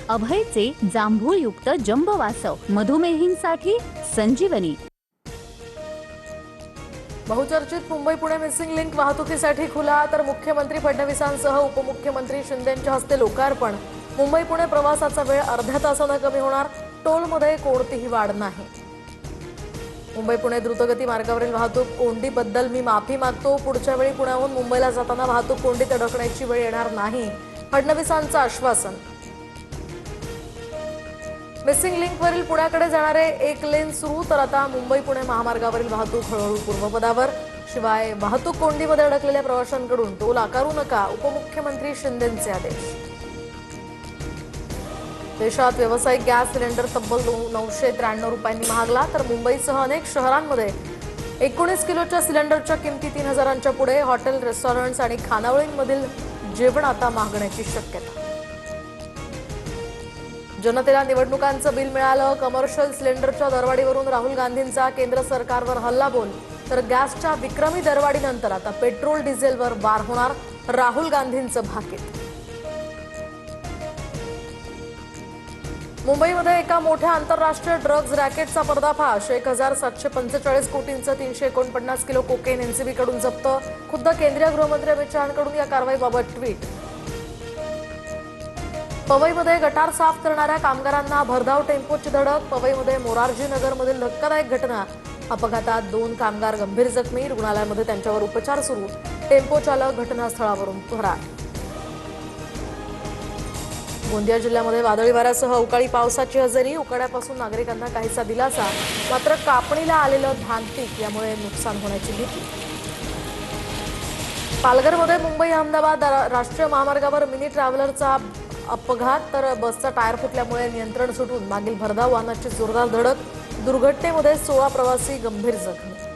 अभयचे जांभूळयुक्त जंबवासव मधुमेहींसाठी संजीवनी। बहुचर्चित Mumbai Pune missing link वाहतुकीसाठी खुला, तर मुख्यमंत्री फडणवीसांसह उपमुख्यमंत्री शिंदेंच्या हस्ते लोकार्पण। मुंबई पुणे प्रवासाचा वेळ अर्ध्या तासाने कमी होणार, टोलमध्ये कोणतीही वाढ नाही। मुंबई पुणे द्रुतगती मार्गावरील वाहतूक कोंडीबद्दल मी माफी मागतो, पुढच्या वेळी पुण्याहून मुंबईला जाताना वाहतूक कोंडीत अडकण्याची वेळ येणार नाही, फडणवीसांचं आश्वासन। मिसिंग लिंकवरील पुण्याकडे जाणारे एक लेन सुरू, तर आता मुंबई पुणे महामार्गावरील वाहतूक हळूहळू पूर्वपदावर। शिवाय वाहतूक कोंडीमध्ये अडकलेल्या प्रवाशांकडून टोल आकारू नका, उपमुख्यमंत्री शिंदेंचे आदेश। देशात व्यावसायिक गॅस सिलेंडर तब्बल 993 रुपयांनी महागला, तर मुंबईसह अनेक शहरांमध्ये 19 किलोच्या सिलेंडरच्या किमती 3000च्या पुढे। हॉटेल, रेस्टॉरंट्स आणि खानावळींमधील जेवण आता महागण्याची शक्यता। जनतेला निवडणुकांचं बिल मिळालं, कमर्शियल सिलेंडरच्या दरवाढीवरून राहुल गांधींचा केंद्र सरकारवर हल्लाबोल, तर गॅसच्या विक्रमी दरवाढीनंतर आता पेट्रोल डिझेलवर वार होणार, राहुल गांधींचं भाकीत। मुंबईमध्ये एका मोठ्या आंतरराष्ट्रीय ड्रग्ज रॅकेटचा पर्दाफाश। 1745 कोटींचं 349 किलो कोकेन एनसीबीकडून जप्त। खुद्द केंद्रीय गृहमंत्री अमित शहांकडून या कारवाईबाबत ट्विट। पवईमध्ये गटार साफ करणाऱ्या कामगारांना भरधाव टेम्पोची धडक। पवईमध्ये मोरारजी नगरमधील धक्कादायक घटना, अपघातात 2 कामगार गंभीर जखमी, रुग्णालयामध्ये त्यांच्यावर उपचार सुरू। टेम्पो चालक घटनास्थळावरून फरार। गोंदिया जिल्ह्यामध्ये वादळी वाऱ्यासह अवकाळी पावसाची हजेरी, उकाड्यापासून नागरिकांना काहीसा दिलासा, मात्र कापणीला आलेलं धान पीक यामुळे नुकसान होण्याची भीती। पालघरमध्ये मुंबई अहमदाबाद राष्ट्रीय महामार्गावर मिनी ट्रॅव्हलरचा अपघात, तर बसचा टायर फुटल्यामुळे नियंत्रण सुटून मागील भरधाव वाहनाची जोरदार धडक। दुर्घटनेमध्ये 16 प्रवासी गंभीर जखमी।